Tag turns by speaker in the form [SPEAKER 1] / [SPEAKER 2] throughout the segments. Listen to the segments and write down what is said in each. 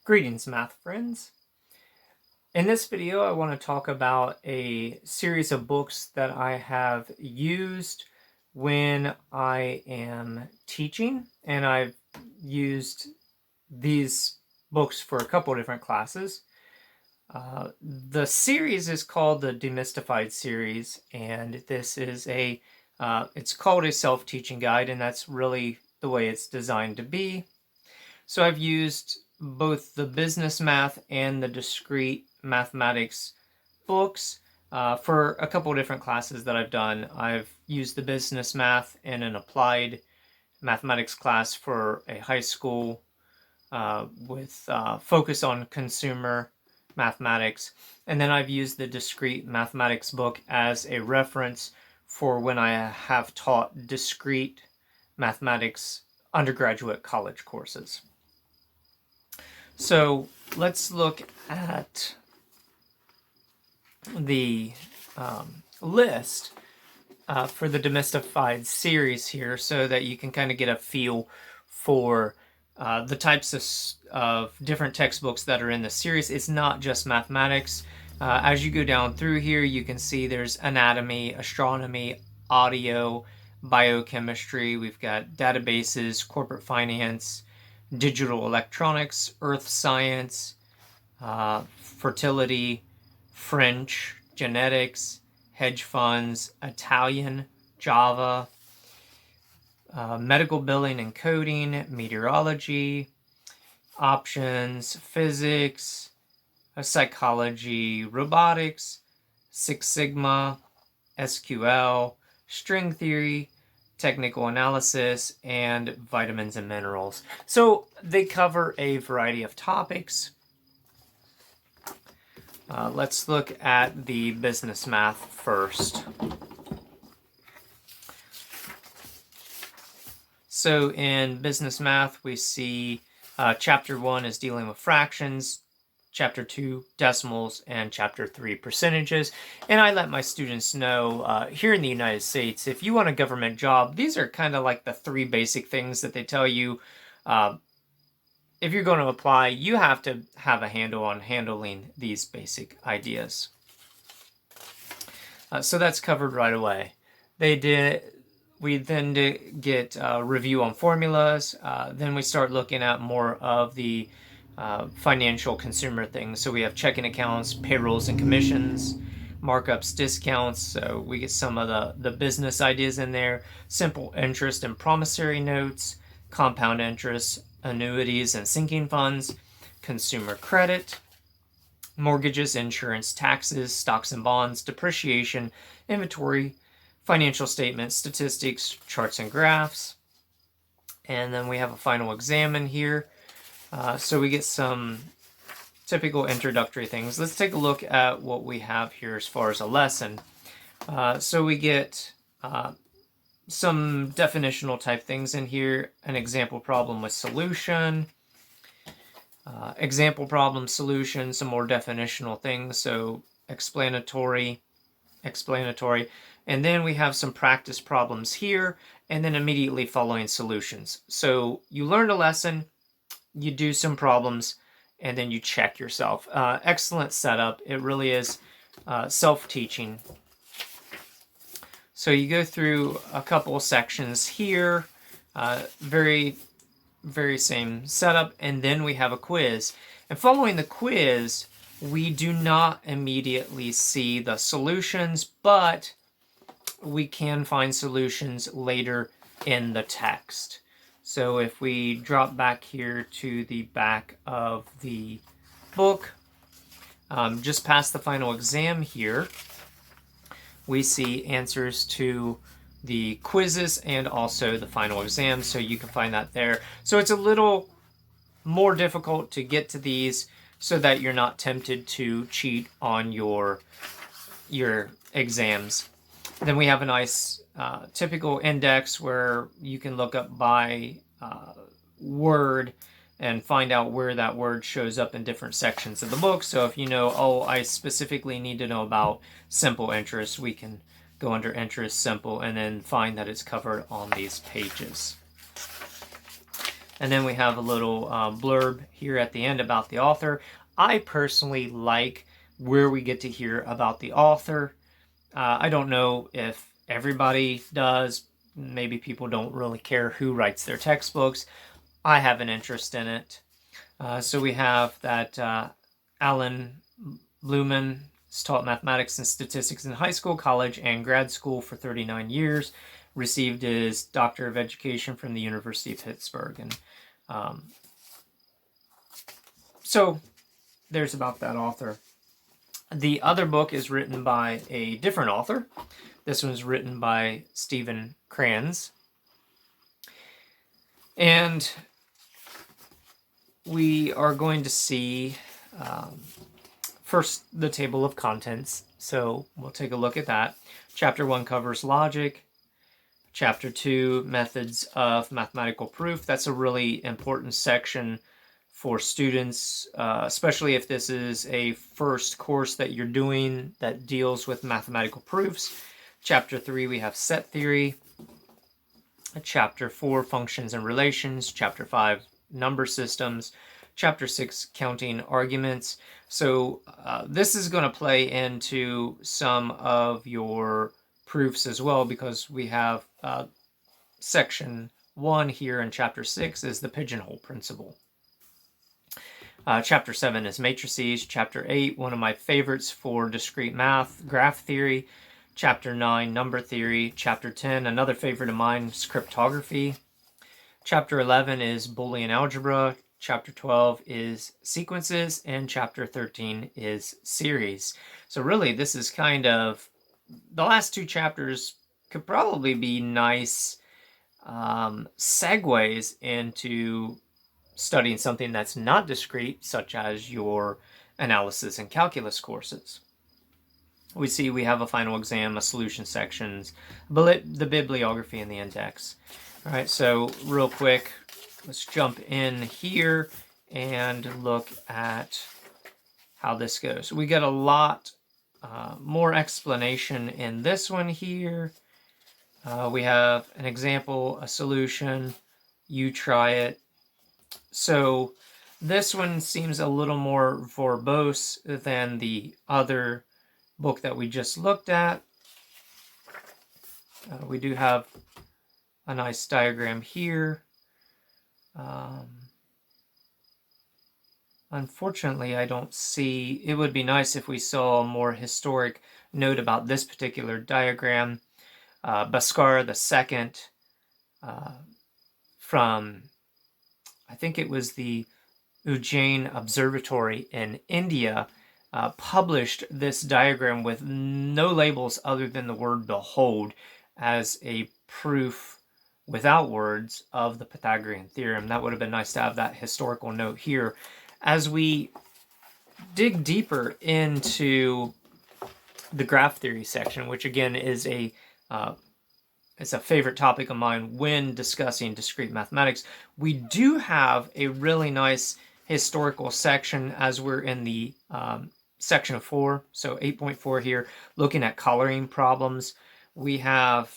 [SPEAKER 1] Greetings, math friends. In this video, I want to talk about a series of books that I have used when I am teaching, and I've used these books for a couple different classes. The series is called the Demystified series, and this is it's called a self-teaching guide, and that's really the way it's designed to be. So I've used both the business math and the discrete mathematics books for a couple different classes that I've done. I've used the business math in an applied mathematics class for a high school with focus on consumer mathematics. And then I've used the discrete mathematics book as a reference for when I have taught discrete mathematics undergraduate college courses. So let's look at the list for the Demystified series here so that you can kind of get a feel for the types of different textbooks that are in the series. It's not just mathematics. As you go down through here, you can see there's anatomy, astronomy, audio, biochemistry. We've got databases, corporate finance, digital electronics, earth science, fertility, French, genetics, hedge funds, Italian, Java, medical billing and coding, meteorology, options, physics, psychology, robotics, Six Sigma, SQL, string theory, technical analysis, and vitamins and minerals. So they cover a variety of topics. Let's look at the business math first. So in business math, we see chapter 1 is dealing with fractions, chapter 2 decimals, and chapter 3 percentages. And I let my students know here in the United States, if you want a government job, these are kind of like the 3 basic things that they tell you. If you're going to apply, you have to have a handle on handling these basic ideas. So that's covered right away. We then get a review on formulas. Then we start looking at more of the financial consumer things. So we have checking accounts, payrolls and commissions, markups, discounts. So we get some of the business ideas in there. Simple interest and promissory notes, compound interest, annuities and sinking funds, consumer credit, mortgages, insurance, taxes, stocks and bonds, depreciation, inventory, financial statements, statistics, charts and graphs. And then we have a final exam in here. So we get some typical introductory things. Let's take a look at what we have here as far as a lesson. So we get some definitional type things in here, an example problem with solution, example problem solution, some more definitional things, so explanatory, and then we have some practice problems here, and then immediately following solutions. So you learn a lesson, you do some problems, and then you check yourself. Excellent setup. It really is self-teaching. So you go through a couple of sections here, very same setup, and then we have a quiz. And following the quiz, we do not immediately see the solutions, but we can find solutions later in the text. So if we drop back here to the back of the book, just past the final exam here, we see answers to the quizzes and also the final exam, so you can find that there. So it's a little more difficult to get to these so that you're not tempted to cheat on your exams. Then we have a nice typical index where you can look up by word and find out where that word shows up in different sections of the book. So if you know, oh, I specifically need to know about simple interest, we can go under interest simple and then find that it's covered on these pages. And then we have a little blurb here at the end about the author. I personally like where we get to hear about the author. I don't know if everybody does. Maybe people don't really care who writes their textbooks. I have an interest in it. So we have that Alan Blumen has taught mathematics and statistics in high school, college, and grad school for 39 years. Received his Doctor of Education from the University of Pittsburgh. And so there's about that author. The other book is written by a different author. This one's written by Stephen Kranz. And we are going to see first the table of contents. So we'll take a look at that. Chapter 1 covers logic. Chapter 2, methods of mathematical proof. That's a really important section for students, especially if this is a first course that you're doing that deals with mathematical proofs. Chapter 3, we have set theory. Chapter 4, functions and relations. Chapter 5, number systems. Chapter 6, counting arguments. So this is going to play into some of your proofs as well, because we have section 1 here in chapter 6 is the pigeonhole principle. Chapter 7 is matrices. Chapter 8, one of my favorites for discrete math, graph theory. Chapter 9, number theory. Chapter 10, another favorite of mine, is cryptography. Chapter 11 is Boolean algebra. Chapter 12 is sequences. And Chapter 13 is series. So really, this is kind of, the last 2 chapters could probably be nice segues into studying something that's not discrete, such as your analysis and calculus courses. We see we have a final exam, a solution sections, the bibliography, and the index. All right, so real quick, let's jump in here and look at how this goes. We get a lot more explanation in this one here. We have an example, a solution, you try it. So this one seems a little more verbose than the other book that we just looked at. We do have a nice diagram here. Unfortunately, I don't see, it would be nice if we saw a more historic note about this particular diagram. Bhaskar II from, I think it was the Ujjain Observatory in India, published this diagram with no labels other than the word behold as a proof without words of the Pythagorean theorem. That would have been nice to have that historical note here. As we dig deeper into the graph theory section, which again is it's a favorite topic of mine when discussing discrete mathematics, we do have a really nice historical section as we're in the section 4, so 8.4 here, looking at coloring problems. We have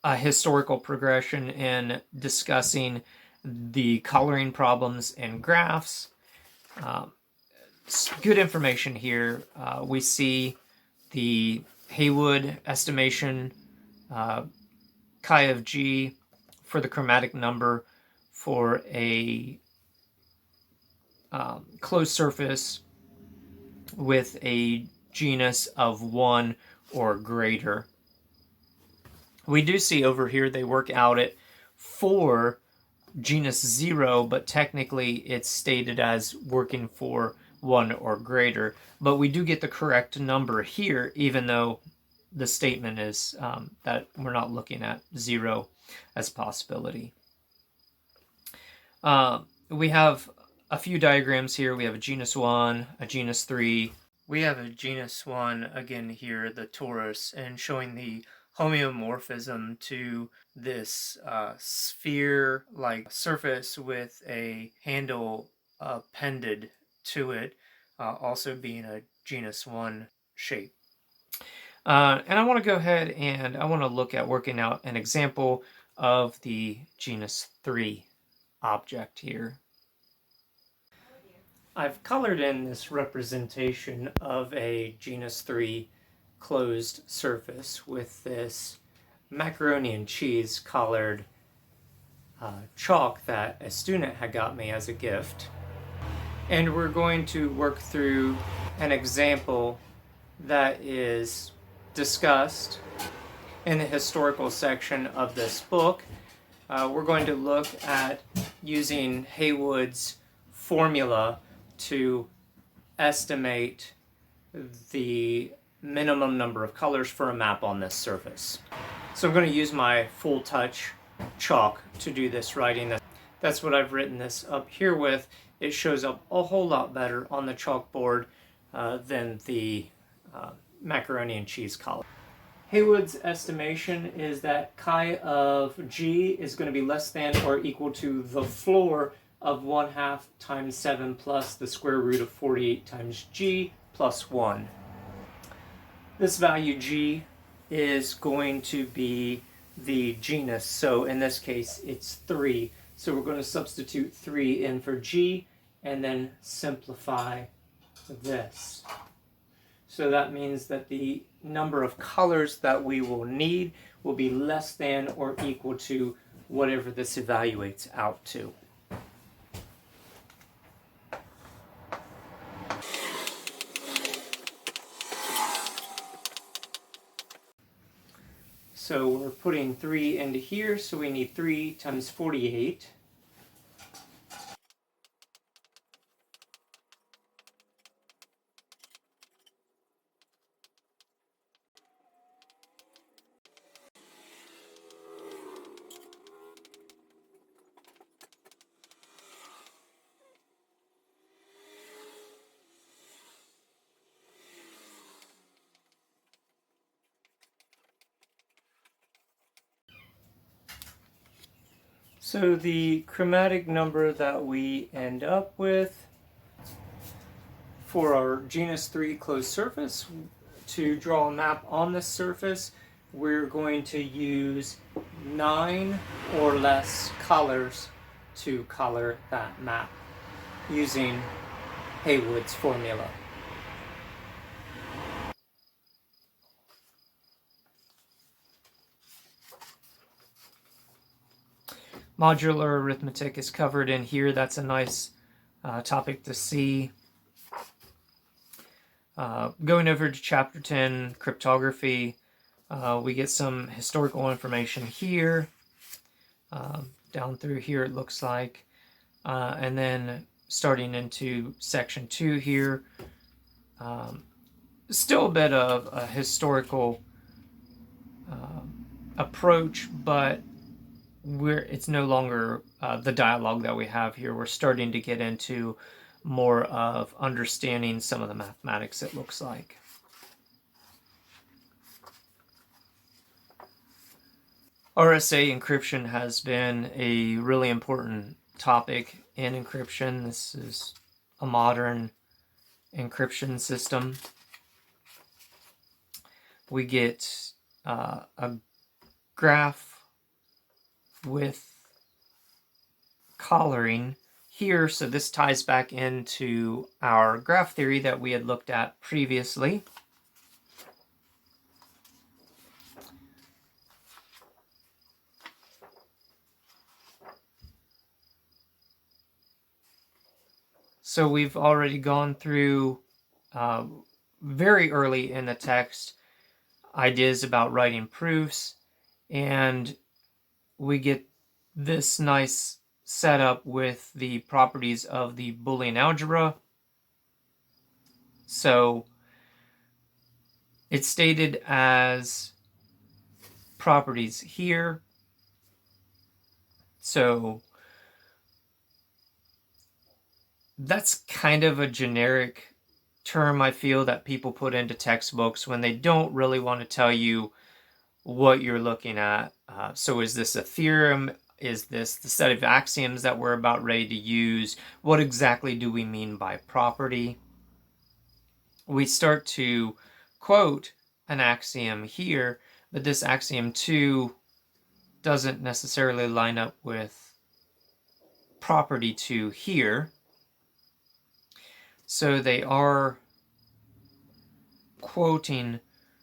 [SPEAKER 1] a historical progression in discussing the coloring problems in graphs. Good information here. We see the Haywood estimation, chi of g for the chromatic number for a closed surface with a genus of 1 or greater. We do see over here they work out it for genus 0, but technically it's stated as working for 1 or greater. But we do get the correct number here, even though the statement is that we're not looking at 0 as a possibility. We have a few diagrams here. We have a genus 1, a genus 3. We have a genus 1 again here, the torus, and showing the homeomorphism to this sphere-like surface with a handle appended to it, also being a genus 1 shape. And I want to go ahead and I want to look at working out an example of the genus 3. object here. I've colored in this representation of a genus 3 closed surface with this macaroni and cheese colored chalk that a student had got me as a gift. And we're going to work through an example that is discussed in the historical section of this book. We're going to look at using Haywood's formula to estimate the minimum number of colors for a map on this surface. So I'm going to use my full touch chalk to do this writing. That's what I've written this up here with. It shows up a whole lot better on the chalkboard than the macaroni and cheese color. Haywood's estimation is that chi of g is going to be less than or equal to the floor of 1/2 times 7 plus the square root of 48 times g plus 1. This value g is going to be the genus, so in this case it's 3. So we're going to substitute 3 in for g and then simplify this. So that means that the number of colors that we will need will be less than or equal to whatever this evaluates out to. So we're putting 3 into here, so we need 3 times 48. So the chromatic number that we end up with for our genus 3 closed surface, to draw a map on this surface, we're going to use 9 or less colors to color that map using Haywood's formula. Modular arithmetic is covered in here. That's a nice topic to see. Going over to chapter 10, cryptography, we get some historical information here. Down through here it looks like. And then starting into section 2 here, still a bit of a historical approach, but it's no longer the dialogue that we have here. We're starting to get into more of understanding some of the mathematics, it looks like. RSA encryption has been a really important topic in encryption. This is a modern encryption system. We get a graph with collaring here, so this ties back into our graph theory that we had looked at previously. So we've already gone through very early in the text ideas about writing proofs, and we get this nice setup with the properties of the Boolean algebra. So it's stated as properties here. So that's kind of a generic term, I feel, that people put into textbooks when they don't really want to tell you what you're looking at. So is this a theorem? Is this the set of axioms that we're about ready to use? What exactly do we mean by property? We start to quote an axiom here, but this axiom 2 doesn't necessarily line up with property 2 here. So they are quoting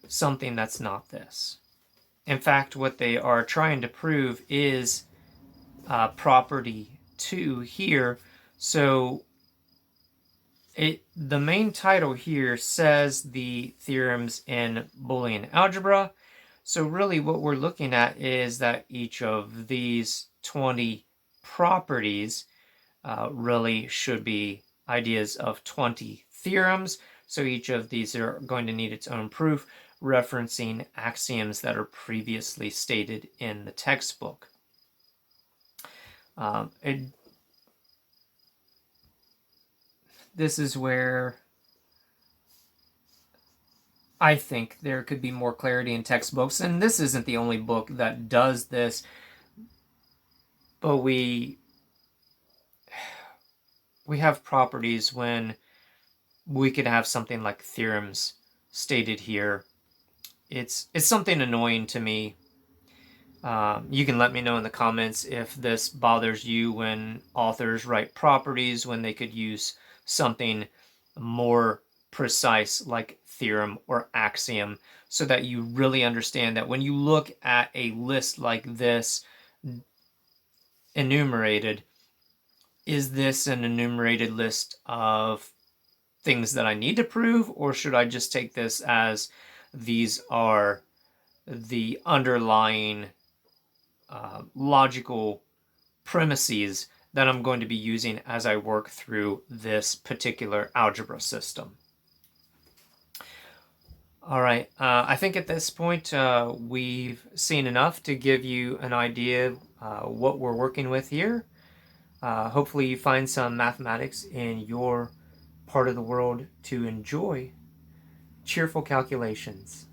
[SPEAKER 1] something that's not this. In fact, what they are trying to prove is property 2 here. So the main title here says the theorems in Boolean algebra. So really what we're looking at is that each of these 20 properties really should be ideas of 20 theorems. So each of these are going to need its own proof, referencing axioms that are previously stated in the textbook. This is where I think there could be more clarity in textbooks, and this isn't the only book that does this, but we have properties when we could have something like theorems stated here. It's something annoying to me. You can let me know in the comments if this bothers you when authors write properties when they could use something more precise like theorem or axiom, so that you really understand that when you look at a list like this enumerated, is this an enumerated list of things that I need to prove, or should I just take this as these are the underlying logical premises that I'm going to be using as I work through this particular algebra system? All right, I think at this point we've seen enough to give you an idea what we're working with here. Hopefully you find some mathematics in your part of the world to enjoy. Cheerful calculations.